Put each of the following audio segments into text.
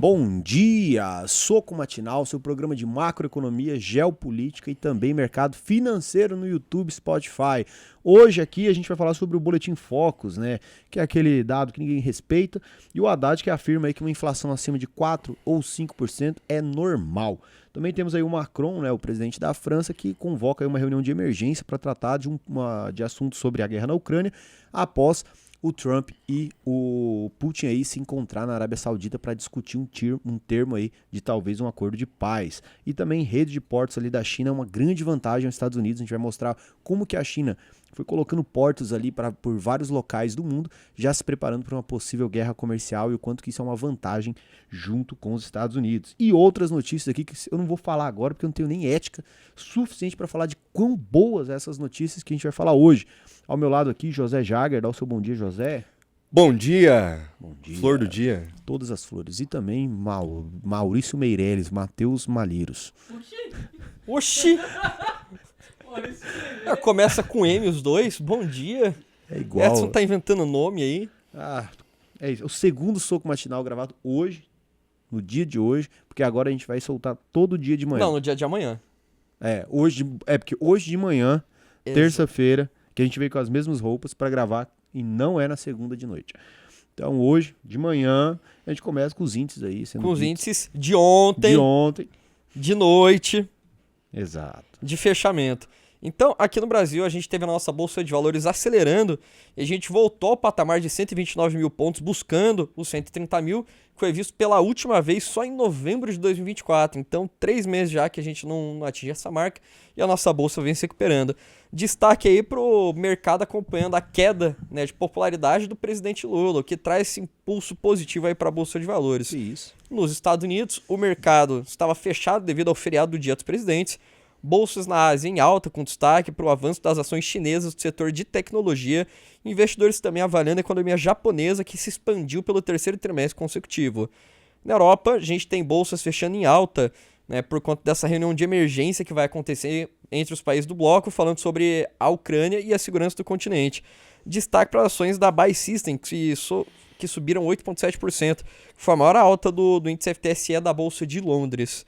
Bom dia! Soco Matinal, seu programa de macroeconomia, geopolítica e também mercado financeiro no YouTube, Spotify. Hoje aqui a gente vai falar sobre o Boletim Focus, né? Que é aquele dado que ninguém respeita, e o Haddad que afirma aí que uma inflação acima de 4 ou 5% é normal. Também temos aí o Macron, né, o presidente da França, que convoca aí uma reunião de emergência para tratar de assuntos sobre a guerra na Ucrânia após o Trump e o Putin aí se encontrar na Arábia Saudita para discutir um termo aí de talvez um acordo de paz. E também rede de portos ali da China é uma grande vantagem aos Estados Unidos. A gente vai mostrar como que a China foi colocando portos ali por vários locais do mundo, já se preparando para uma possível guerra comercial e o quanto que isso é uma vantagem junto com os Estados Unidos. E outras notícias aqui que eu não vou falar agora porque eu não tenho nem ética suficiente para falar de quão boas essas notícias que a gente vai falar hoje. Ao meu lado aqui, José Jager. Dá o seu bom dia, José. Bom dia! Bom dia. Flor do dia. Todas as flores. E também Maurício Meirelles, Matheus Malheiros. Oxi! Começa com M os dois. Bom dia. É igual. Edson tá inventando nome aí. É isso. O segundo Soco Matinal gravado hoje, no dia de hoje, porque agora a gente vai soltar todo dia de manhã. Não, no dia de amanhã. Porque hoje de manhã, terça-feira, que a gente veio com as mesmas roupas para gravar e não é na segunda de noite. Então hoje, de manhã, a gente começa com os índices aí. Com os índices de ontem. De noite. Exato. De fechamento. Então, aqui no Brasil, a gente teve a nossa Bolsa de Valores acelerando e a gente voltou ao patamar de 129 mil pontos, buscando os 130 mil, que foi visto pela última vez só em novembro de 2024. Então, 3 meses já que a gente não atinge essa marca e a nossa Bolsa vem se recuperando. Destaque aí para o mercado acompanhando a queda, né, de popularidade do presidente Lula, que traz esse impulso positivo aí para a Bolsa de Valores. Isso. Nos Estados Unidos, o mercado estava fechado devido ao feriado do Dia dos Presidentes. Bolsas na Ásia em alta, com destaque para o avanço das ações chinesas do setor de tecnologia. Investidores também avaliando a economia japonesa, que se expandiu pelo terceiro trimestre consecutivo. Na Europa, a gente tem bolsas fechando em alta, né, por conta dessa reunião de emergência que vai acontecer entre os países do bloco, falando sobre a Ucrânia e a segurança do continente. Destaque para ações da Buy System, que subiram 8,7%, que foi a maior alta do índice FTSE da Bolsa de Londres.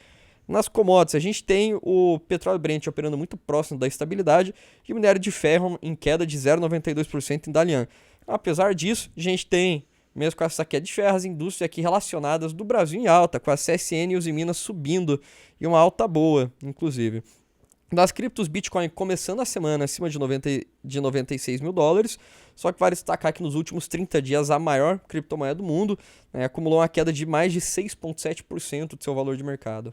Nas commodities, a gente tem o petróleo Brent operando muito próximo da estabilidade e o minério de ferro em queda de 0,92% em Dalian. Apesar disso, a gente tem, mesmo com essa queda de ferro, as indústrias aqui relacionadas do Brasil em alta, com a CSN e os Minas subindo, e uma alta boa, inclusive. Das criptos, Bitcoin começando a semana acima de 96 mil dólares, só que vale destacar que nos últimos 30 dias a maior criptomoeda do mundo, né, acumulou uma queda de mais de 6,7% do seu valor de mercado.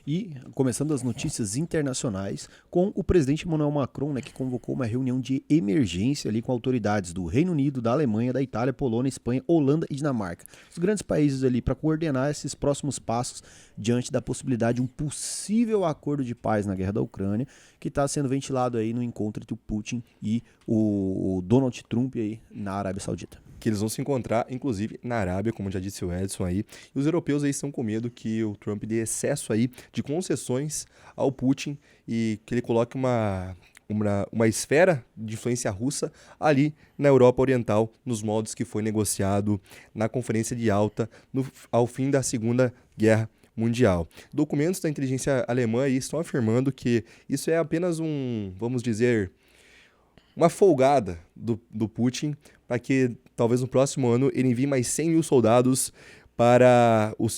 E começando as notícias internacionais com o presidente Emmanuel Macron, né, que convocou uma reunião de emergência ali com autoridades do Reino Unido, da Alemanha, da Itália, Polônia, Espanha, Holanda e Dinamarca. Os grandes países ali para coordenar esses próximos passos diante da possibilidade de um possível acordo de paz na guerra da Ucrânia, que está sendo ventilado aí no encontro entre o Putin e o Donald Trump aí na Arábia Saudita. Que eles vão se encontrar, inclusive, na Arábia, como já disse o Edson aí. E os europeus aí estão com medo que o Trump dê excesso aí de concessões ao Putin e que ele coloque uma esfera de influência russa ali na Europa Oriental, nos moldes que foi negociado na Conferência de Alta ao fim da Segunda Guerra Mundial. Documentos da inteligência alemã aí estão afirmando que isso é apenas vamos dizer, uma folgada do Putin para que talvez no próximo ano ele envie mais 100 mil soldados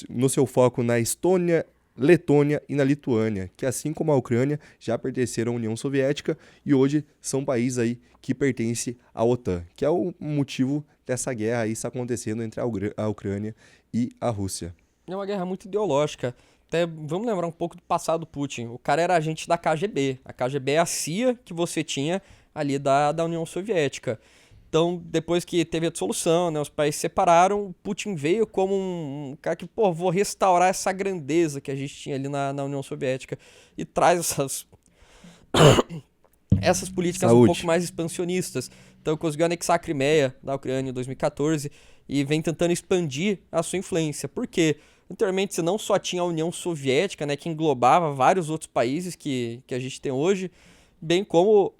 no seu foco na Estônia, Letônia e na Lituânia, que assim como a Ucrânia já pertenceram à União Soviética e hoje são países aí que pertencem à OTAN, que é o motivo dessa guerra aí está acontecendo entre a Ucrânia e a Rússia. É uma guerra muito ideológica. Até vamos lembrar um pouco do passado do Putin. O cara era agente da KGB. A KGB é a CIA que você tinha ali da União Soviética. Então, depois que teve a dissolução, né, os países se separaram, Putin veio como um cara que, vou restaurar essa grandeza que a gente tinha ali na União Soviética e traz essas políticas um pouco mais expansionistas. Então, conseguiu anexar a Crimeia da Ucrânia em 2014 e vem tentando expandir a sua influência. Por quê? Anteriormente, você não só tinha a União Soviética, né, que englobava vários outros países que a gente tem hoje, bem como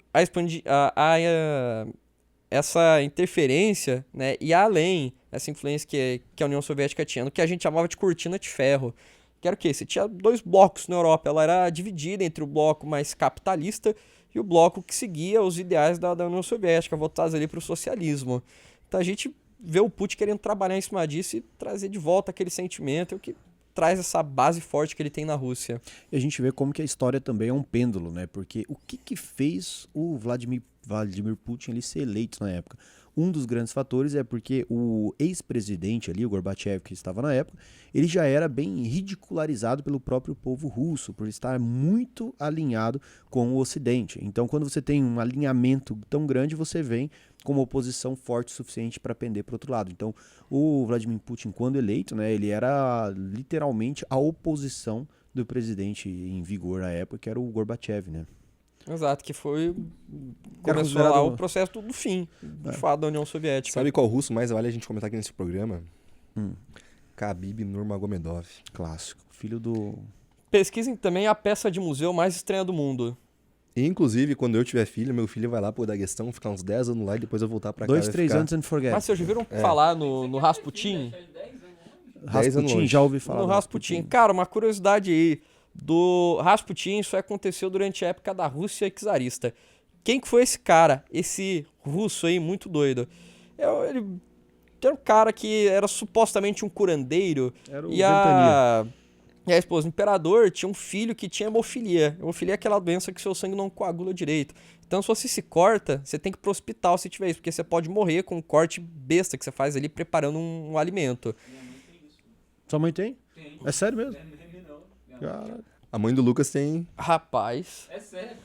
essa interferência, né, e além essa influência que a União Soviética tinha, no que a gente chamava de cortina de ferro, que era o quê? Você tinha dois blocos na Europa, ela era dividida entre o bloco mais capitalista e o bloco que seguia os ideais da União Soviética, voltados ali para o socialismo. Então a gente vê o Putin querendo trabalhar em cima disso e trazer de volta aquele sentimento, o que traz essa base forte que ele tem na Rússia. E a gente vê como que a história também é um pêndulo, né? Porque o que fez o Vladimir Putin ele ser eleito na época? Um dos grandes fatores é porque o ex-presidente ali, o Gorbachev, que estava na época, ele já era bem ridicularizado pelo próprio povo russo, por estar muito alinhado com o Ocidente. Então, quando você tem um alinhamento tão grande, você vem com uma oposição forte o suficiente para pender para o outro lado. Então, o Vladimir Putin, quando eleito, né, ele era literalmente a oposição do presidente em vigor à época, que era o Gorbachev, né? Exato, que foi... Era Começou lá considerado- o processo do fim, de fato, da União Soviética. Sabe qual russo mais vale a gente comentar aqui nesse programa? Hum. Khabib Nurmagomedov. Clássico. Filho do... Pesquisem também a peça de museu mais estranha do mundo. E, inclusive, quando eu tiver filho, meu filho vai lá pro Daguestão, ficar uns 10 anos lá e depois eu voltar pra cá. 2, vai 3 ficar anos and forget. Mas vocês já viram falar no Rasputin? 10 anos Rasputin, longe. já ouvi falar. No do Rasputin. Cara, uma curiosidade aí. Do Rasputin, isso aconteceu durante a época da Rússia czarista. Quem que foi esse cara? Esse russo aí, muito doido. Ele era um cara que era supostamente um curandeiro. Era o E a esposa do imperador tinha um filho que tinha hemofilia. Hemofilia é aquela doença que seu sangue não coagula direito. Então, se você se corta, você tem que ir pro hospital se tiver isso, porque você pode morrer com um corte besta que você faz ali preparando um alimento. Sua mãe tem? Tem. É sério mesmo? Não. Caralho. A mãe do Lucas tem... Rapaz. É sério.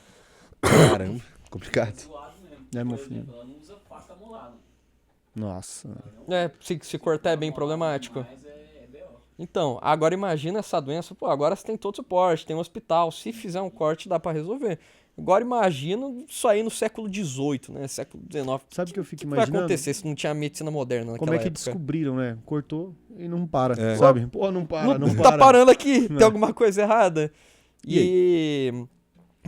Caramba, complicado. Zoado mesmo. É, meu Por filho. exemplo, ela não usa faca molada. Nossa. Se cortar é bem problemático. Mas é B.O. Então, agora imagina essa doença, pô, agora você tem todo suporte, tem um hospital, se fizer um corte dá pra resolver. Agora imagina isso aí no século XVIII, né, século XIX. Sabe o que eu fico O que vai imaginando? acontecer se não tinha medicina moderna naquela Como é que época? descobriram, né? Cortou e não para, É. sabe? Pô, não para, não Tá para. parando aqui, Não. tem alguma coisa errada. E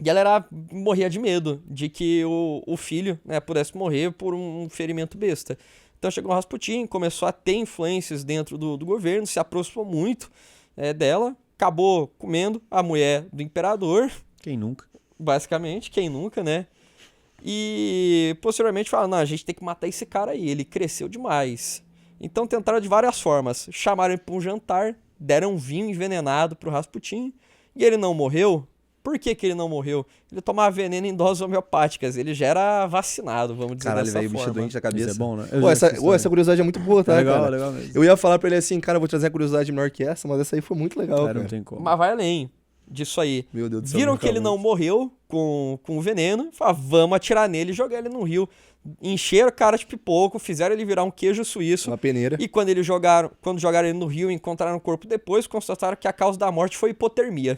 E ela morria de medo de que o filho, né, pudesse morrer por um ferimento besta. Então chegou o Rasputin, começou a ter influências dentro do governo, se aproximou muito dela, acabou comendo a mulher do imperador, Quem nunca? basicamente, quem nunca, né? E posteriormente falaram, não, a gente tem que matar esse cara aí, ele cresceu demais. Então tentaram de várias formas, chamaram ele para um jantar, deram vinho envenenado pro Rasputin, e ele não morreu. Por que ele não morreu? Ele tomava veneno em doses homeopáticas, ele já era vacinado, vamos dizer Caralho, dessa velho, bicho forma. doente da cabeça. Isso é bom, né? Pô, essa curiosidade é muito boa, tá, legal, cara? legal mesmo. Eu ia falar pra ele assim, cara, eu vou trazer a curiosidade menor que essa, mas essa aí foi muito legal, Cara, cara. não tem como. Mas vai além disso aí. Meu Deus do céu. Viram nunca que ele muito. não morreu com o veneno, falaram, vamos atirar nele e jogar ele no rio. Encheram a cara de pipoco, fizeram ele virar um queijo suíço. Uma peneira. E quando jogaram ele no rio e encontraram o corpo depois, constataram que a causa da morte foi hipotermia.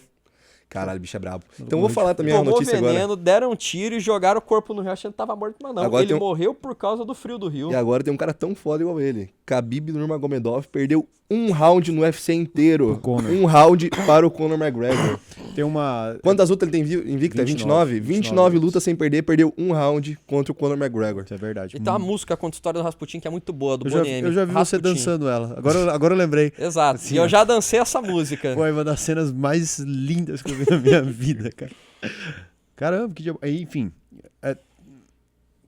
Caralho, bicho é brabo. Então eu vou falar também a Tomou notícia agora. veneno, deram um tiro e jogaram o corpo no rio achando que tava morto, mas não. Agora Ele tem um- morreu por causa do frio do rio. E agora tem um cara tão foda igual ele. Khabib Nurmagomedov perdeu um round no UFC inteiro. Pro Conor. Um round para o Conor McGregor. Tem uma... Quantas lutas ele tem invicta? 29? 29 lutas sem perder, perdeu um round contra o Conor McGregor. Isso é verdade. E tem uma música contra a história do Rasputin que é muito boa, do eu, já, Bonnie M. eu já vi você Rasputin. dançando ela. Agora eu lembrei. Exato. Assim, e eu ó. já dancei essa música. Foi uma das cenas mais lindas que eu vi na minha vida, cara. Caramba, que diabo. Aí, enfim.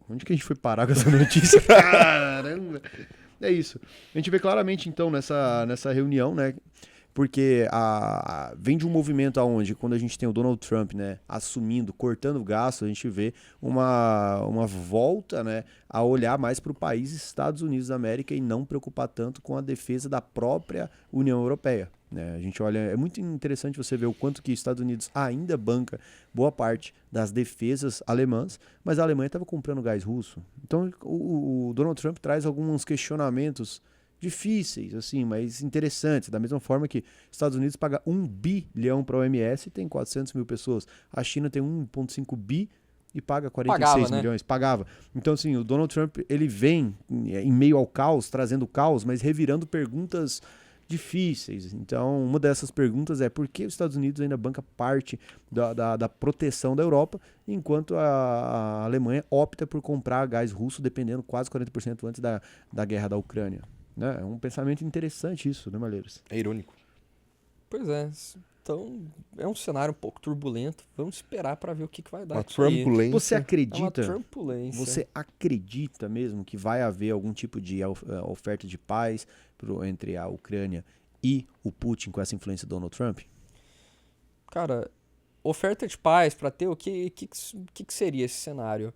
Onde que a gente foi parar com essa notícia? Caramba. É isso. A gente vê claramente, então, nessa reunião, né? Porque vem de um movimento aonde, quando a gente tem o Donald Trump, né, assumindo, cortando o gasto, a gente vê uma volta, né, a olhar mais para o país Estados Unidos da América e não preocupar tanto com a defesa da própria União Europeia. Né? A gente olha, é muito interessante você ver o quanto que Estados Unidos ainda banca boa parte das defesas alemãs, mas a Alemanha estava comprando gás russo. Então o Donald Trump traz alguns questionamentos difíceis, assim, mas interessantes. Da mesma forma que Estados Unidos paga 1 bilhão para a OMS e tem 400 mil pessoas. A China tem 1,5 bi e paga 46 Pagava, né? milhões. Pagava. Então, assim, o Donald Trump, ele vem em meio ao caos, trazendo caos, mas revirando perguntas difíceis. Então, uma dessas perguntas é por que os Estados Unidos ainda banca parte da proteção da Europa, enquanto a Alemanha opta por comprar gás russo, dependendo quase 40% antes da guerra da Ucrânia. Né? É um pensamento interessante isso, né, Malheiros? É irônico. Pois é. Então, é um cenário um pouco turbulento. Vamos esperar para ver o que vai dar. Uma isso aí. turbulência. Você É uma acredita? turbulência. Você acredita mesmo que vai haver algum tipo de oferta de paz entre a Ucrânia e o Putin com essa influência do Donald Trump? Cara, oferta de paz para ter o que seria esse cenário?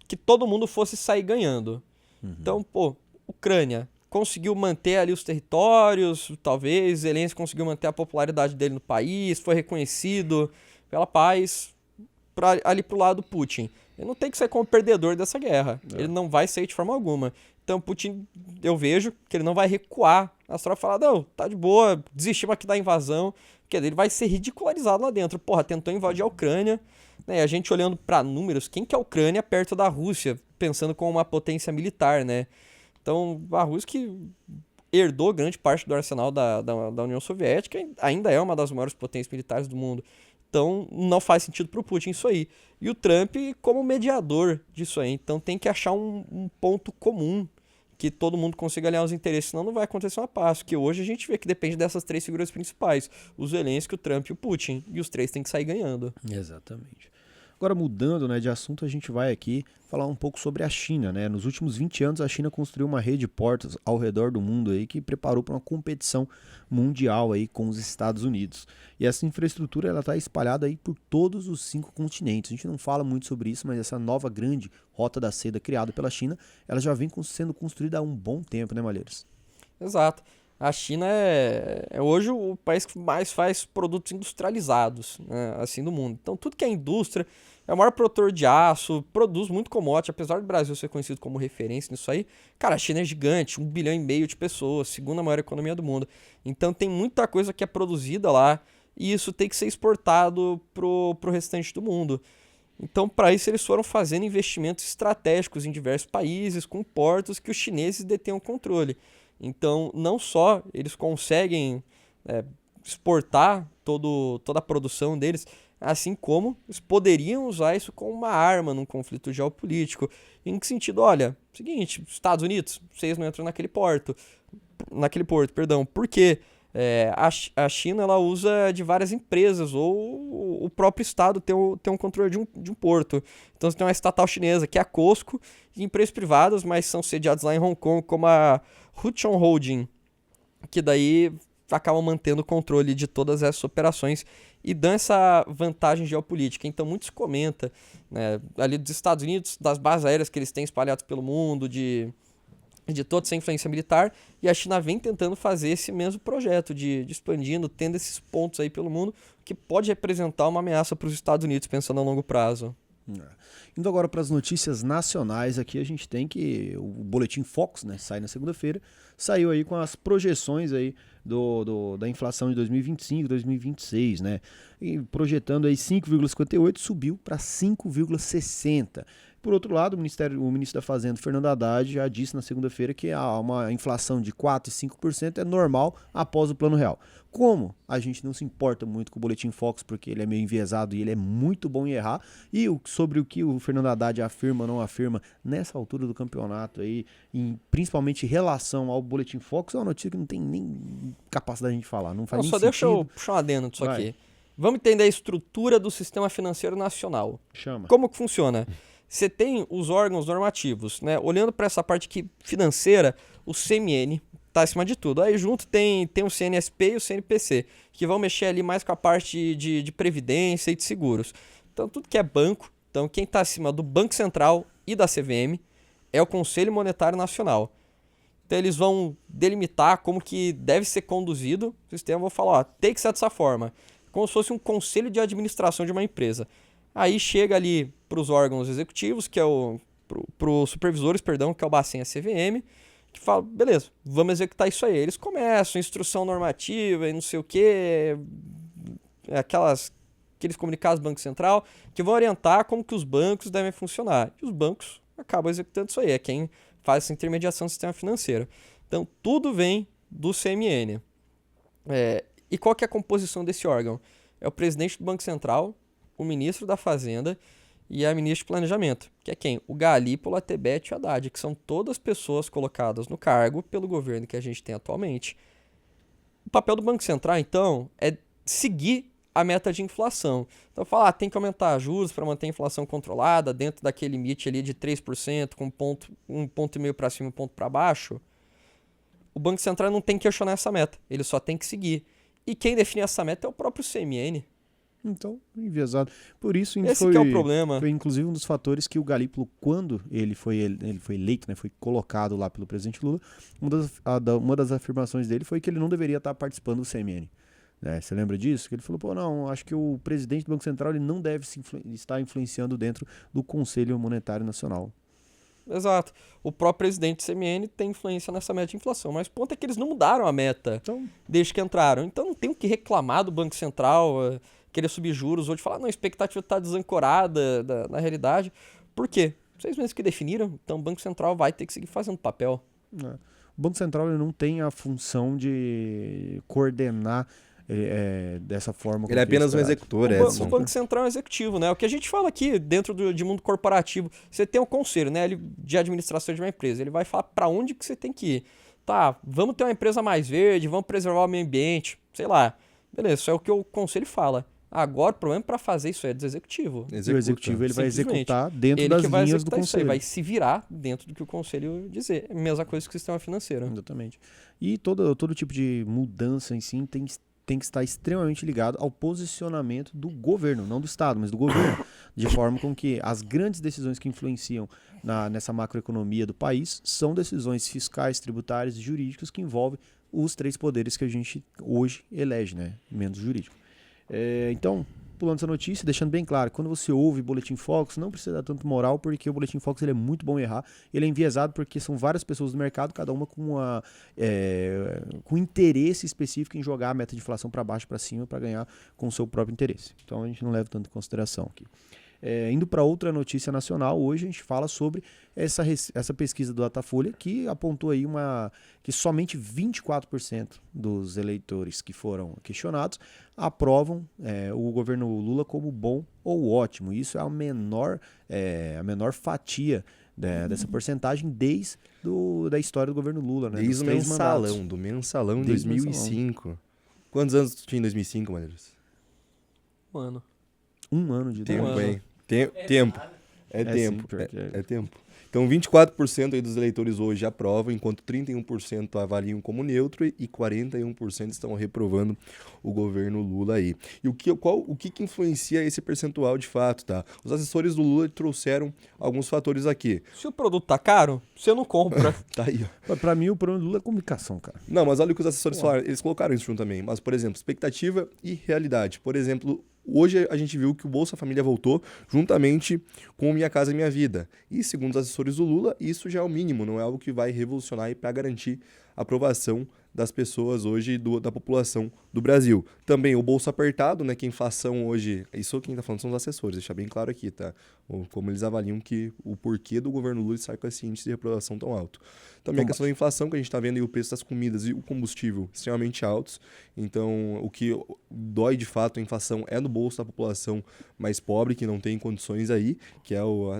Que todo mundo fosse sair ganhando. Então, pô, Ucrânia conseguiu manter ali os territórios, talvez, Zelensky conseguiu manter a popularidade dele no país, foi reconhecido pela paz ali pro lado do Putin. Ele não tem que sair como perdedor dessa guerra. Ele não vai sair de forma alguma. Então, Putin, eu vejo que ele não vai recuar as tropas e falar, não, tá de boa, desistimos aqui da invasão, porque ele vai ser ridicularizado lá dentro. Porra, tentou invadir a Ucrânia, né? A gente olhando para números, quem que é a Ucrânia perto da Rússia, pensando como uma potência militar, né? Então, a Rússia que herdou grande parte do arsenal da União Soviética, ainda é uma das maiores potências militares do mundo. Então, não faz sentido pro Putin isso aí. E o Trump como mediador disso aí. Então, tem que achar um ponto comum que todo mundo consiga alinhar os interesses, senão não vai acontecer uma paz. Porque hoje a gente vê que depende dessas três figuras principais. O Zelensky, o Trump e o Putin. E os três têm que sair ganhando. Exatamente. Agora, mudando, né, de assunto, a gente vai aqui falar um pouco sobre a China, né? Nos últimos 20 anos, a China construiu uma rede de portos ao redor do mundo aí que preparou para uma competição mundial aí com os Estados Unidos. E essa infraestrutura ela está espalhada aí por todos os 5 continentes. A gente não fala muito sobre isso, mas essa nova grande rota da seda criada pela China, ela já vem sendo construída há um bom tempo, né, Malheiros? Exato. A China é hoje o país que mais faz produtos industrializados, né, assim, do mundo. Então, tudo que é indústria, é o maior produtor de aço, produz muito commodity, apesar do Brasil ser conhecido como referência nisso aí. Cara, a China é gigante, 1,5 bilhão de pessoas, segunda maior economia do mundo. Então, tem muita coisa que é produzida lá e isso tem que ser exportado pro restante do mundo. Então, para isso, eles foram fazendo investimentos estratégicos em diversos países, com portos que os chineses detenham controle. Então, não só eles conseguem exportar toda a produção deles, assim como eles poderiam usar isso como uma arma num conflito geopolítico. Em que sentido? Olha, seguinte, Estados Unidos, vocês não entram naquele porto, perdão. Por quê? A China ela usa de várias empresas, ou o próprio Estado tem um controle de um porto. Então você tem uma estatal chinesa, que é a COSCO, e empresas privadas, mas são sediadas lá em Hong Kong, como a Huchong Holding, que daí acabam mantendo o controle de todas essas operações e dão essa vantagem geopolítica. Então muitos comentam, né, ali dos Estados Unidos, das bases aéreas que eles têm espalhadas pelo mundo, de toda essa influência militar, e a China vem tentando fazer esse mesmo projeto de expandindo, tendo esses pontos aí pelo mundo, que pode representar uma ameaça para os Estados Unidos, pensando a longo prazo. Indo agora para as notícias nacionais, aqui a gente tem que o Boletim Focus, né, sai na segunda-feira, saiu aí com as projeções aí da inflação de 2025 e 2026, né, e projetando aí 5,58, subiu para 5,60. Por outro lado, o ministro da Fazenda, Fernando Haddad, já disse na segunda-feira que uma inflação de 4% e 5% é normal após o Plano Real. Como a gente não se importa muito com o Boletim Focus, porque ele é meio enviesado e ele é muito bom em errar, e sobre o que o Fernando Haddad afirma ou não afirma nessa altura do campeonato, aí, principalmente em relação ao Boletim Focus, é uma notícia que não tem nem capacidade de falar, não faz nem só sentido. Deixa eu puxar um adendo disso aqui. Vamos entender a estrutura do sistema financeiro nacional. Chama. Como que funciona? Você tem os órgãos normativos, né? Olhando para essa parte aqui financeira, o CMN está acima de tudo. Aí junto tem o CNSP e o CNPC, que vão mexer ali mais com a parte de previdência e de seguros. Então tudo que é banco, então quem está acima do Banco Central e da CVM é o Conselho Monetário Nacional. Então eles vão delimitar como que deve ser conduzido o sistema. Eu vou falar, ó, tem que ser dessa forma, como se fosse um conselho de administração de uma empresa. Aí chega ali para os órgãos executivos, que é para os supervisores, perdão, que é o Bacen e a CVM, que fala, beleza, vamos executar isso aí. Eles começam, instrução normativa e não sei o quê, aqueles comunicados do Banco Central, que vão orientar como que os bancos devem funcionar. E os bancos acabam executando isso aí, é quem faz essa intermediação do sistema financeiro. Então, tudo vem do CMN. E qual que é a composição desse órgão? É o presidente do Banco Central, o ministro da Fazenda e a ministra de Planejamento, que é quem? O Galípolo, a Tebet e o Haddad, que são todas pessoas colocadas no cargo pelo governo que a gente tem atualmente. O papel do Banco Central, então, é seguir a meta de inflação. Então, falar, tem que aumentar juros para manter a inflação controlada dentro daquele limite ali de 3%, com um ponto e meio para cima e um ponto para baixo. O Banco Central não tem que questionar essa meta, ele só tem que seguir. E quem define essa meta é o próprio CMN. Então, enviesado. Por isso, Esse que é o problema. Foi inclusive um dos fatores que o Galípolo, quando ele foi eleito, né, foi colocado lá pelo presidente Lula, uma das afirmações dele foi que ele não deveria estar participando do CMN. Né? Você lembra disso? Que ele falou, não, acho que o presidente do Banco Central ele não deve estar influenciando dentro do Conselho Monetário Nacional. Exato. O próprio presidente do CMN tem influência nessa meta de inflação, mas o ponto é que eles não mudaram a meta desde que entraram. Então não tem o que reclamar do Banco Central, querer subir juros ou de falar, não, a expectativa está desancorada na realidade. Por quê? Vocês mesmos que definiram, então o Banco Central vai ter que seguir fazendo papel. O Banco Central ele não tem a função de coordenar dessa forma. Ele é apenas um executor, Edson. O Banco Central é um executivo, né? O que a gente fala aqui dentro de mundo corporativo, você tem um conselho, né, de administração de uma empresa, ele vai falar para onde que você tem que ir. Tá, vamos ter uma empresa mais verde, vamos preservar o meio ambiente, sei lá. Beleza, isso é o que o conselho fala. Agora, o problema para fazer isso é do executivo. O executivo ele vai executar dentro das linhas do conselho. Ele vai se virar dentro do que o conselho dizer. É a mesma coisa que o sistema financeiro. Exatamente. E todo tipo de mudança em si tem que estar extremamente ligado ao posicionamento do governo, não do Estado, mas do governo, de forma com que as grandes decisões que influenciam nessa macroeconomia do país são decisões fiscais, tributárias e jurídicas que envolvem os três poderes que a gente hoje elege, né? Menos jurídico. Então, pulando essa notícia, deixando bem claro, quando você ouve Boletim Focus, não precisa dar tanto moral, porque o Boletim Focus ele é muito bom em errar, ele é enviesado porque são várias pessoas do mercado, cada uma com interesse específico em jogar a meta de inflação para baixo, para cima, para ganhar com o seu próprio interesse. Então a gente não leva tanto em consideração aqui. Indo para outra notícia nacional, hoje a gente fala sobre essa pesquisa do Datafolha que apontou aí que somente 24% dos eleitores que foram questionados aprovam o governo Lula como bom ou ótimo. Isso é a menor fatia dessa porcentagem desde da história do governo Lula. Né? Desde do mensalão em 2005. Quantos anos tu tinha em 2005, Maneiros? Um ano de tempo, idade. hein? Tempo. Tempo. É tempo. Então, 24% aí dos eleitores hoje aprovam, enquanto 31% avaliam como neutro e 41% estão reprovando o governo Lula aí. E o que influencia esse percentual de fato, tá? Os assessores do Lula trouxeram alguns fatores aqui. Se o produto tá caro, você não compra. Tá aí, ó. Pra mim, o problema do Lula é comunicação, cara. Não, mas olha o que os assessores falaram. Eles colocaram isso junto também. Mas, por exemplo, expectativa e realidade. Por exemplo, hoje a gente viu que o Bolsa Família voltou juntamente com o Minha Casa Minha Vida. E segundo os assessores do Lula, isso já é o mínimo, não é algo que vai revolucionar e para garantir a aprovação das pessoas hoje, da população do Brasil. Também o bolso apertado, né, que a inflação hoje... Isso quem está falando são os assessores, deixar bem claro aqui, tá? Como eles avaliam o porquê do governo Lula estar com esse índice de reprovação tão alto. Também a questão da inflação, que a gente está vendo aí o preço das comidas e o combustível extremamente altos. Então, o que dói de fato a inflação é no bolso da população mais pobre, que não tem condições aí, que é o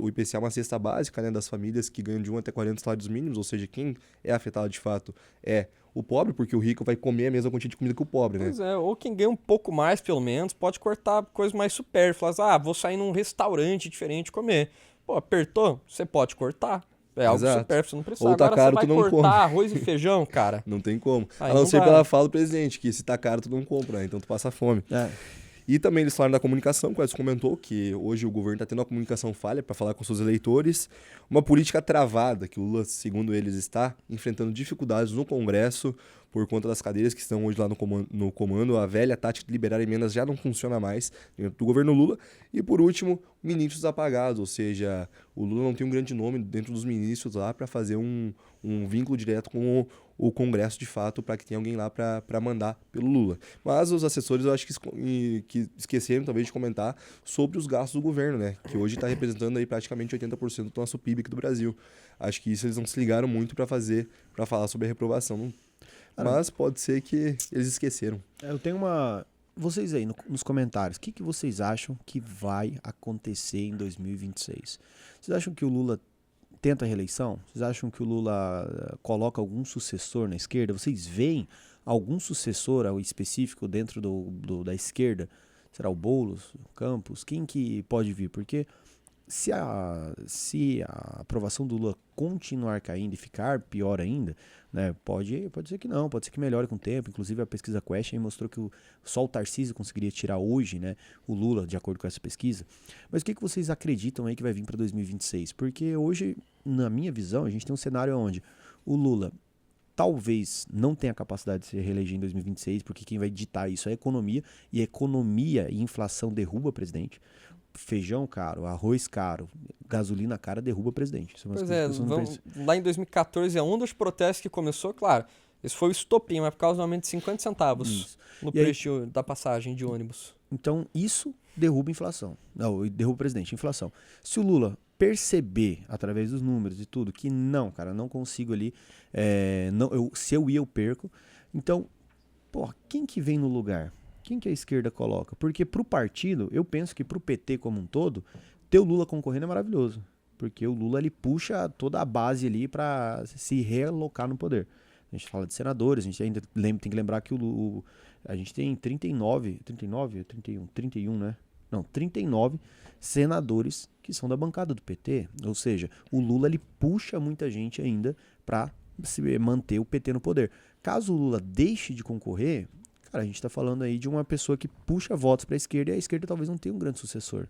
IPCA, uma cesta básica, né, das famílias que ganham de 1 até 40 salários mínimos, ou seja, quem é afetado de fato é o pobre, porque o rico vai comer a mesma quantidade de comida que o pobre, né? Pois é, ou quem ganha um pouco mais, pelo menos, pode cortar coisas mais supérfluas. Vou sair num restaurante diferente comer. Pô, apertou? Você pode cortar. É algo supérfluo, você não precisa. Ou tá Agora caro, você tu não vai cortar come. arroz e feijão, cara. Não tem como. Aí A não não ser dá. pela fala do presidente, que se tá caro, tu não compra, né? Então tu passa fome. E também eles falaram da comunicação, que o Edson comentou, que hoje o governo está tendo uma comunicação falha para falar com seus eleitores, uma política travada, que o Lula, segundo eles, está enfrentando dificuldades no Congresso por conta das cadeiras que estão hoje lá no comando. A velha tática de liberar emendas já não funciona mais dentro do governo Lula. E, por último, ministros apagados, ou seja, o Lula não tem um grande nome dentro dos ministros lá para fazer um vínculo direto com o Congresso, de fato, para que tenha alguém lá para mandar pelo Lula. Mas os assessores, eu acho que esqueceram, talvez, de comentar sobre os gastos do governo, né? Que hoje está representando aí praticamente 80% do nosso PIB aqui do Brasil. Acho que isso eles não se ligaram muito para falar sobre a reprovação. Mas pode ser que eles esqueceram. Eu tenho uma. Vocês aí nos comentários, o que vocês acham que vai acontecer em 2026? Vocês acham que o Lula tenta a reeleição? Vocês acham que o Lula coloca algum sucessor na esquerda? Vocês veem algum sucessor específico dentro da esquerda? Será o Boulos, o Campos? Quem que pode vir? Porque se a aprovação do Lula continuar caindo e ficar pior ainda, né, pode ser que não, pode ser que melhore com o tempo. Inclusive a pesquisa Quest aí mostrou que só o Tarcísio conseguiria tirar hoje, né, o Lula, de acordo com essa pesquisa. Mas o que vocês acreditam aí que vai vir para 2026? Porque hoje, na minha visão, a gente tem um cenário onde o Lula talvez não tenha capacidade de se reeleger em 2026, porque quem vai ditar isso é a economia, e economia e inflação derruba o presidente. Feijão caro, arroz caro, gasolina cara derruba o presidente. Isso Pois é, lá em 2014 é um dos protestos que começou, claro, esse foi o estopim, mas por causa do aumento de 50 centavos Isso. no E aí- preço da passagem de ônibus. Então, isso derruba a inflação. Não, derruba o presidente, inflação. Se o Lula perceber, através dos números e tudo, que não, cara, não consigo ali, se eu ir, eu perco. Então, pô, quem que vem no lugar? Quem que a esquerda coloca? Porque pro partido, eu penso que pro PT como um todo, ter o Lula concorrendo é maravilhoso. Porque o Lula, ele puxa toda a base ali pra se realocar no poder. A gente fala de senadores, a gente ainda tem que lembrar que a gente tem 39, 31, né? Não, 39 senadores que são da bancada do PT. Ou seja, o Lula, ele puxa muita gente ainda pra se manter o PT no poder. Caso o Lula deixe de concorrer, cara, a gente tá falando aí de uma pessoa que puxa votos pra esquerda e a esquerda talvez não tenha um grande sucessor.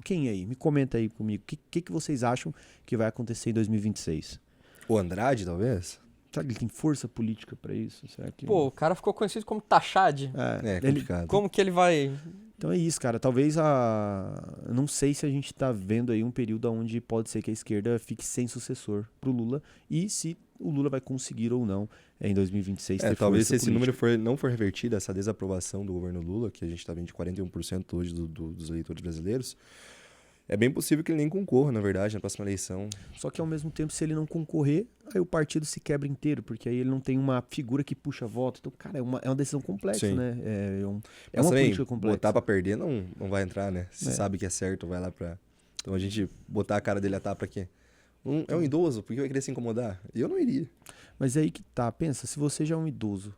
Quem aí? Me comenta aí comigo. O que vocês acham que vai acontecer em 2026? O Andrade, talvez? Será que ele tem força política pra isso? Será que... Pô, o cara ficou conhecido como Tachad. É ele... complicado. Como que ele vai... Então é isso, cara. Talvez eu não sei se a gente tá vendo aí um período onde pode ser que a esquerda fique sem sucessor pro Lula e se o Lula vai conseguir ou não em 2026 ter Talvez força se esse política. número não for revertido, essa desaprovação do governo Lula, que a gente tá vendo de 41% hoje dos eleitores brasileiros, é bem possível que ele nem concorra, na verdade, na próxima eleição. Só que ao mesmo tempo, se ele não concorrer, aí o partido se quebra inteiro, porque aí ele não tem uma figura que puxa voto. Então, cara, é uma decisão complexa, Sim. né? É Mas uma também, política complexa. botar pra perder não vai entrar, né? Se É. sabe que é certo, vai lá pra... Então a gente botar a cara dele a tapa pra quê? É um idoso, por que vai querer se incomodar? Eu não iria. Mas é aí que tá, pensa, se você já é um idoso,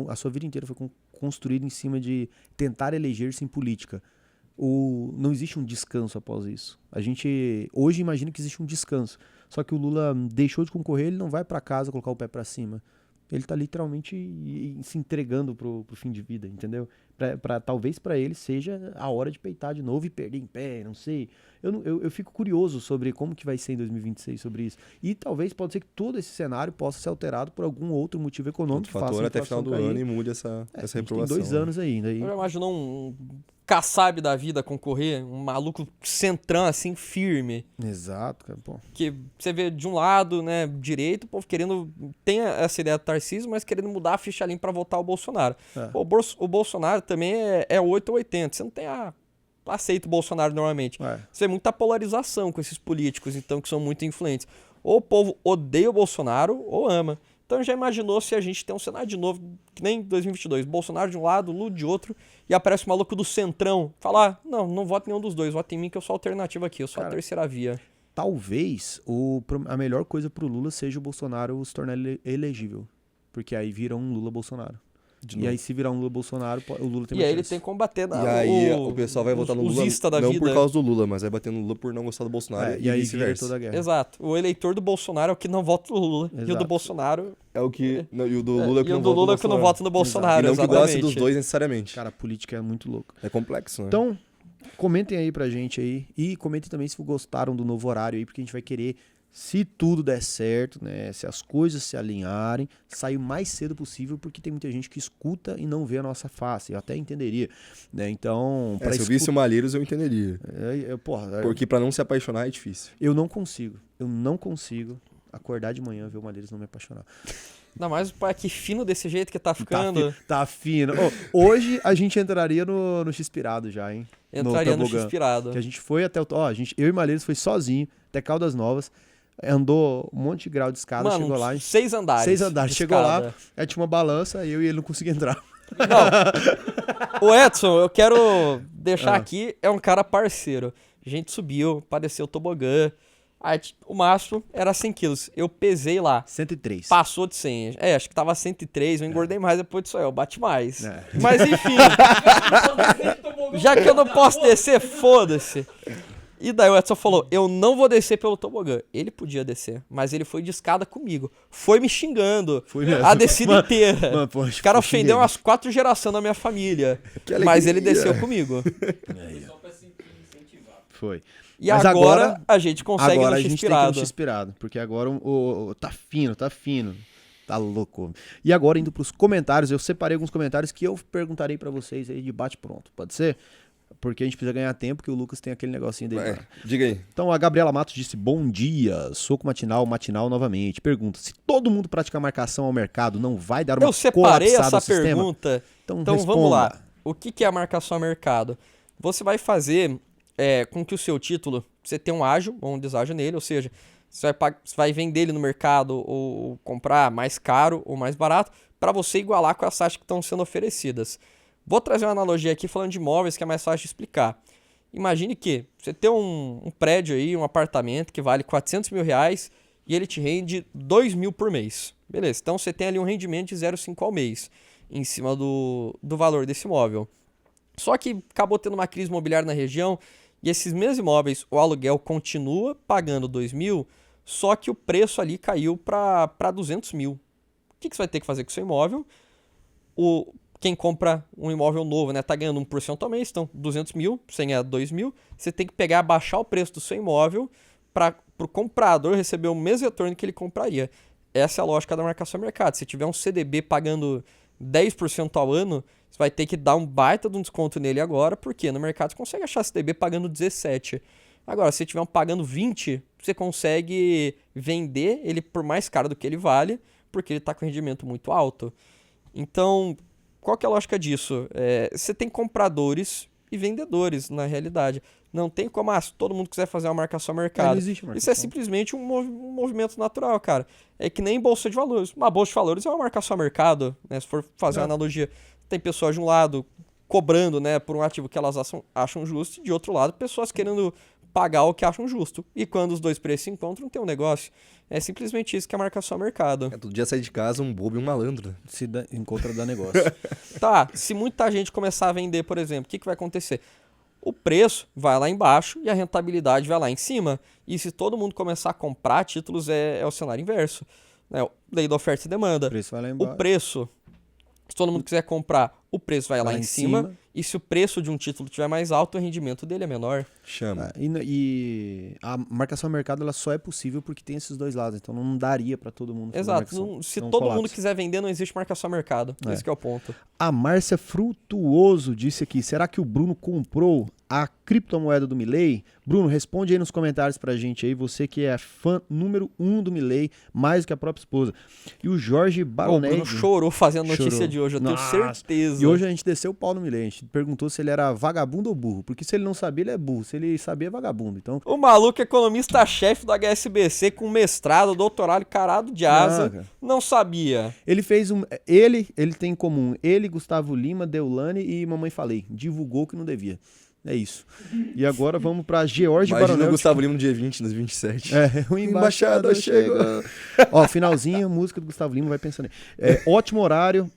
a sua vida inteira foi construída em cima de tentar eleger-se em política. Não existe um descanso após isso. A gente hoje imagina que existe um descanso. Só que o Lula deixou de concorrer, ele não vai pra casa colocar o pé pra cima. Ele tá literalmente se entregando pro fim de vida, entendeu? Talvez pra ele seja a hora de peitar de novo e perder em pé, não sei. Eu fico curioso sobre como que vai ser em 2026 sobre isso. E talvez pode ser que todo esse cenário possa ser alterado por algum outro motivo econômico Outro que faça fator a até final inflação do cair. ano e mude essa A gente tem reprovação. 2 anos ainda. Aí. Já imaginou um Kassab da vida concorrer? Um maluco centrão, assim, firme. Exato, cara. Pô. Que você vê de um lado, né, direito, o povo querendo... Tem essa ideia do Tarcísio, mas querendo mudar a ficha ali pra votar o Bolsonaro. É. Pô, o Bolsonaro também é 8 ou 80. Você não tem aceita o Bolsonaro normalmente. Ué. Você vê muita polarização com esses políticos, então, que são muito influentes. Ou o povo odeia o Bolsonaro ou ama. Então já imaginou se a gente tem um cenário de novo, que nem 2022, Bolsonaro de um lado, Lula de outro, e aparece o maluco do centrão, falar, não voto em nenhum dos dois, voto em mim que eu sou a alternativa aqui, eu sou a Cara, terceira via. Talvez a melhor coisa pro Lula seja o Bolsonaro se tornar elegível. Porque aí vira um Lula-Bolsonaro. E aí, se virar um Lula-Bolsonaro, o Lula tem E mais aí ele chance. tem que combater E aí o pessoal vai votar no Lula da não vida. por causa do Lula, mas vai bater no Lula por não gostar do Bolsonaro E aí vira vice-versa. toda a guerra. Exato. O eleitor do Bolsonaro é o que não vota no Lula. E o do Exato. Bolsonaro... É o que... Não, e o do Lula é o que e não o do vota Lula no é o que não Bolsonaro. vota no Bolsonaro, E não que exatamente. goste dos dois necessariamente. Cara, a política é muito louca. É complexo, né? Então, comentem aí pra gente aí. E comentem também se gostaram do novo horário aí, porque a gente vai querer, se tudo der certo, né? Se as coisas se alinharem, sair o mais cedo possível, porque tem muita gente que escuta e não vê a nossa face. Eu até entenderia, né? Então, se eu visse o Malheiros, eu entenderia. Porque pra não se apaixonar é difícil. Eu não consigo acordar de manhã, ver o Malheiros não me apaixonar. Ainda mais o pai aqui fino desse jeito que tá ficando. Tá fino. Hoje a gente entraria no X-Pirado já, hein? Entraria no tobogã. X-Pirado. Que a gente foi até eu e Malheiros foi sozinho até Caldas Novas. andou um monte de grau de escada, Mano, chegou lá. 6 andares. 6 andares. de Chegou lá, escada. aí tinha uma balança, eu e ele não conseguia entrar. Não. O Edson, eu quero deixar aqui, é um cara parceiro. A gente subiu pra descer o tobogã. Aí, o máximo era 100 quilos. Eu pesei lá. 103. Passou de 100. Acho que tava 103. Eu engordei mais depois disso aí. Eu bati mais. É. Mas enfim. Já que eu não posso descer, foda-se. E daí o Edson falou, eu não vou descer pelo tobogã. Ele podia descer, mas ele foi de escada comigo. Foi me xingando Foi mesmo. a descida inteira. Mano, pô, O cara eu ofendeu xinguei. umas 4 gerações da minha família. Que Mas ele alegria. desceu comigo. Só pra se incentivar. Foi. E Mas agora a gente consegue Agora no a gente tem que ir X-Pirado. no X-Pirado, porque agora tá fino. Tá louco. E agora indo pros comentários, eu separei alguns comentários que eu perguntarei pra vocês aí de bate pronto. Pode ser? Porque a gente precisa ganhar tempo, que o Lucas tem aquele negocinho dele. lá. Diga aí. Então a Gabriela Matos disse, bom dia, soco matinal novamente. Pergunta, se todo mundo praticar marcação ao mercado, não vai dar uma Eu separei colapsada essa no sistema? pergunta. Então Então responda. vamos lá. O que é a marcação a mercado? Você vai fazer com que o seu título, você tenha um ágio ou um deságio nele, ou seja, você vai vender ele no mercado ou comprar mais caro ou mais barato para você igualar com as taxas que estão sendo oferecidas. Vou trazer uma analogia aqui falando de imóveis que é mais fácil de explicar. Imagine que você tem um prédio aí, um apartamento que vale 400 mil reais e ele te rende 2 mil por mês. Beleza, então você tem ali um rendimento de 0,5 ao mês em cima do valor desse imóvel. Só que acabou tendo uma crise imobiliária na região e esses mesmos imóveis, o aluguel continua pagando 2 mil, só que o preço ali caiu para 200 mil. O que você vai ter que fazer com o seu imóvel? Quem compra um imóvel novo, né, tá ganhando 1% ao mês, então 200 mil, você ganha 2 mil, você tem que pegar, baixar o preço do seu imóvel para o comprador receber o mesmo retorno que ele compraria. Essa é a lógica da marcação a mercado. Se tiver um CDB pagando 10% ao ano, você vai ter que dar um baita de um desconto nele agora, porque no mercado você consegue achar CDB pagando 17%. Agora, se tiver um pagando 20%, você consegue vender ele por mais caro do que ele vale, porque ele está com rendimento muito alto. Então, qual que é a lógica disso? Você tem compradores e vendedores, na realidade. Não tem como, se todo mundo quiser fazer uma marcação a mercado. Não existe marcação. Isso é simplesmente um movimento natural, cara. É que nem bolsa de valores. Uma bolsa de valores é uma marcação a mercado, né? Se for fazer uma analogia, tem pessoas de um lado cobrando, né, por um ativo que elas acham justo, e de outro lado, pessoas querendo pagar o que acham justo. E quando os dois preços se encontram, tem um negócio. É simplesmente isso que é a marcação a mercado. Todo dia sai de casa um bobo e um malandro. Encontra dá negócio. Tá, se muita gente começar a vender, por exemplo, o que vai acontecer? O preço vai lá embaixo e a rentabilidade vai lá em cima. E se todo mundo começar a comprar títulos, é o cenário inverso. Né? Lei da oferta e demanda. O preço vai lá embaixo. O preço, se todo mundo quiser comprar, o preço vai lá em cima. E se o preço de um título estiver mais alto, o rendimento dele é menor. Chama. E a marcação a mercado ela só é possível porque tem esses dois lados. Então não daria pra todo mundo fazer Exato. marcação. Se Não todo colapsa. mundo quiser vender, não existe marcação a mercado. Esse que é o ponto. A Márcia Frutuoso disse aqui, será que o Bruno comprou a criptomoeda do Milei? Bruno, responde aí nos comentários pra gente aí, você que é fã número 1 do Milei, mais do que a própria esposa. E o Jorge O Baronelli... Bruno chorou fazendo a notícia Chorou. de hoje, eu Nossa. tenho certeza. E hoje a gente desceu o pau no Milei, a gente perguntou se ele era vagabundo ou burro, porque se ele não sabia, ele é burro, se ele sabia, é vagabundo. Então, O maluco é economista-chefe do HSBC com mestrado, doutorado, carado de asa, cara. não sabia. ele fez um... Ele tem em comum, ele, Gustavo Lima, Deulane e Mamãe Falei. Divulgou que não devia. É isso. E agora vamos pra George Imagina Baronel. o Gustavo Lima no dia 20, nos 27. O embaixador chegou. Ó, finalzinho, música do Gustavo Lima, vai pensando aí. Ótimo horário,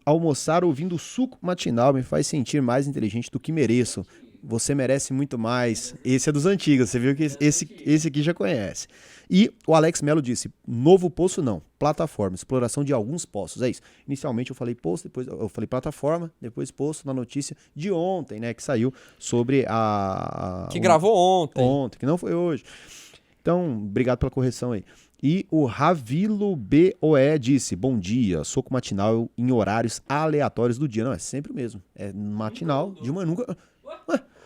almoçar ouvindo o suco matinal me faz sentir mais inteligente do que mereço. Você merece muito mais. Esse é dos antigos, você viu que esse aqui já conhece. E o Alex Melo disse, novo poço não, plataforma, exploração de alguns poços, é isso. Inicialmente eu falei poço, depois eu falei plataforma, depois poço na notícia de ontem, né, que saiu sobre Que gravou ontem. Ontem, que não foi hoje. Então, obrigado pela correção aí. E o Ravilo BOE disse, bom dia, soco matinal em horários aleatórios do dia. Não, é sempre o mesmo. É matinal, de manhã nunca...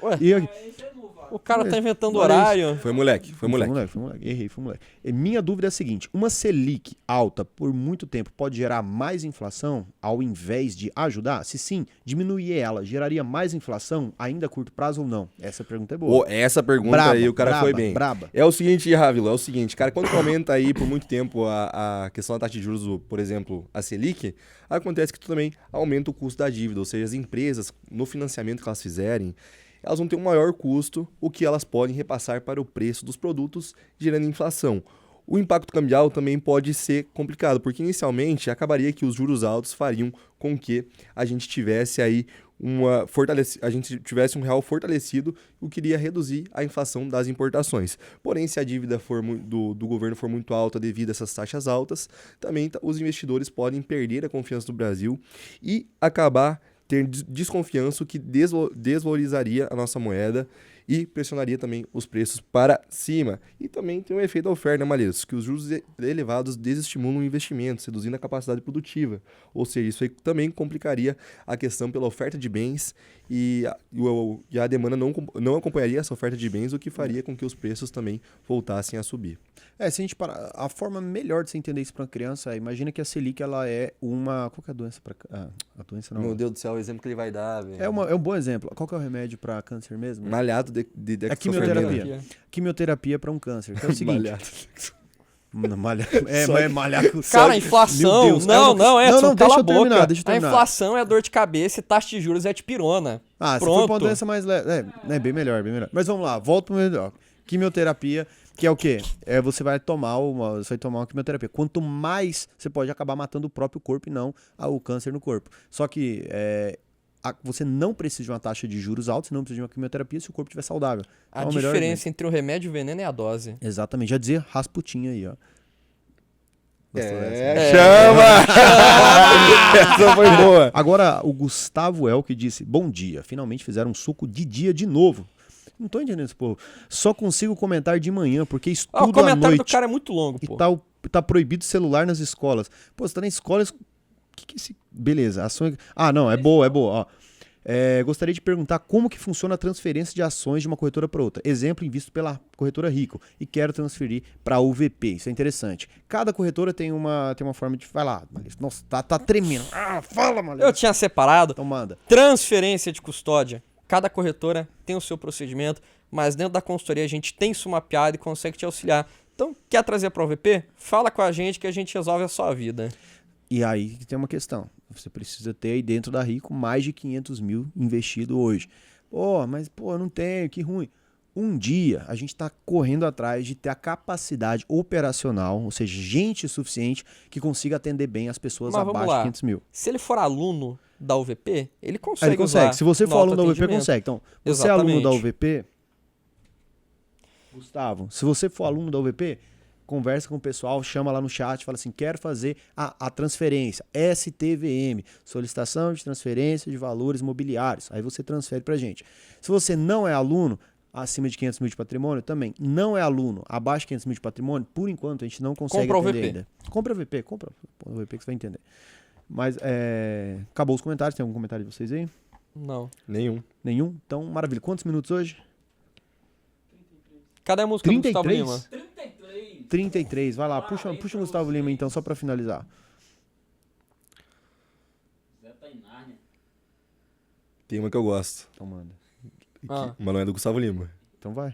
Ué? E Esse é novo, O cara tá inventando Olha isso. horário. Foi moleque. Foi moleque. Errei, foi moleque. E minha dúvida é a seguinte: uma Selic alta por muito tempo pode gerar mais inflação ao invés de ajudar? Se sim, diminuir ela geraria mais inflação ainda a curto prazo ou não? Essa pergunta é boa. Essa pergunta Braba, aí o cara braba, foi bem. braba. É o seguinte, Rávila, é o seguinte, cara, quando tu aumenta aí por muito tempo a questão da taxa de juros, por exemplo, a Selic, acontece que tu também aumenta o custo da dívida, ou seja, as empresas, no financiamento que elas fizerem, elas vão ter um maior custo, o que elas podem repassar para o preço dos produtos, gerando inflação. O impacto cambial também pode ser complicado, porque inicialmente acabaria que os juros altos fariam com que a gente tivesse aí a gente tivesse um real fortalecido, o que iria reduzir a inflação das importações. Porém, se a dívida do governo for muito alta devido a essas taxas altas, também os investidores podem perder a confiança do Brasil e acabar ter desconfiança, o que desvalorizaria a nossa moeda e pressionaria também os preços para cima. E também tem um efeito da oferta, né, Malheiros? Que os juros elevados desestimulam o investimento, reduzindo a capacidade produtiva. Ou seja, isso aí também complicaria a questão pela oferta de bens e a demanda não acompanharia essa oferta de bens, o que faria com que os preços também voltassem a subir. Se a gente parar, a forma melhor de você entender isso para uma criança, imagina que a Selic ela é uma. Qual que é a doença para a doença não? Meu Deus do céu, o exemplo que ele vai dar, velho. É um bom exemplo. Qual que é o remédio para câncer mesmo? Malhado de É quimioterapia. Quimioterapia para um câncer. Que é o seguinte. Malhado. Malhar com Cara, a inflação. Meu Deus. Não, Edson, não, cala deixa a eu terminar, boca. deixa eu A terminar. inflação é dor de cabeça e taxa de juros é de pirona. Se for Pronto. pra uma doença mais leve. É bem melhor, bem melhor. Mas vamos lá, volta pro melhor. Quimioterapia, que é o quê? Você vai tomar uma quimioterapia. Quanto mais você pode acabar matando o próprio corpo e não o câncer no corpo. Só que você não precisa de uma taxa de juros alta, você não precisa de uma quimioterapia se o corpo estiver saudável. A Então, o melhor diferença entre o remédio e o veneno é a dose. Exatamente, já dizia Rasputin aí, ó. Gostou dessa? Chama! Essa foi boa. Agora, o Gustavo El que disse: bom dia, finalmente fizeram um suco de dia de novo. Não tô entendendo esse povo. Só consigo comentar de manhã, porque O estudo à comentário do noite cara é muito longo, e pô. tá proibido celular nas escolas. Pô, você tá na escola... Que é esse... Beleza, ações... não, é boa, ó. Gostaria de perguntar como que funciona a transferência de ações de uma corretora para outra. Exemplo, invisto pela corretora Rico e quero transferir para a UVP. Isso é interessante. Cada corretora tem uma forma de... Vai lá, Malheiros. Nossa, tá tremendo. Fala, Malheiros. Eu tinha separado. Então manda. Transferência de custódia. Cada corretora tem o seu procedimento, mas dentro da consultoria a gente tem isso mapeado e consegue te auxiliar. Então, quer trazer para o OVP? Fala com a gente que a gente resolve a sua vida. E aí que tem uma questão. Você precisa ter aí dentro da Rico mais de 500 mil investido hoje. Mas eu não tenho, que ruim. Um dia a gente está correndo atrás de ter a capacidade operacional, ou seja, gente suficiente que consiga atender bem as pessoas Mas vamos abaixo lá. de 500 mil. Se ele for aluno da UVP, ele consegue. Ele consegue. usar Se você no for aluno da UVP, autoatendimento. consegue. Então, você é aluno da Exatamente. UVP, Gustavo, se você for aluno da UVP, conversa com o pessoal, chama lá no chat, fala assim, quero fazer a transferência, STVM, solicitação de transferência de valores mobiliários. Aí você transfere pra gente. Se você não é aluno, acima de 500 mil de patrimônio, também não é aluno, abaixo de 500 mil de patrimônio, por enquanto a gente não consegue Compra o atender VP. ainda. Compra o VP, compra o VP que você vai entender. Mas acabou os comentários, tem algum comentário de vocês aí? Não. Nenhum. Nenhum? Então, maravilha. Quantos minutos hoje? Cadê a música do Gustavo 33? Lima? 33. 33, vai lá, puxa o Gustavo Lima então, só pra finalizar. Zé tá em Nárnia. Tem uma que eu gosto. Então manda. Mas não é do Gustavo Lima. Então vai.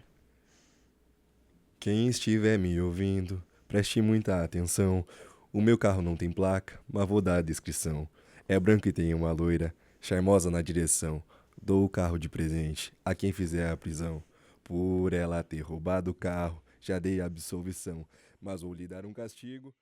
Quem estiver me ouvindo, preste muita atenção. O meu carro não tem placa, mas vou dar a descrição. É branco e tem uma loira, charmosa na direção. Dou o carro de presente a quem fizer a prisão. Por ela ter roubado o carro, já dei a absolvição. Mas vou lhe dar um castigo.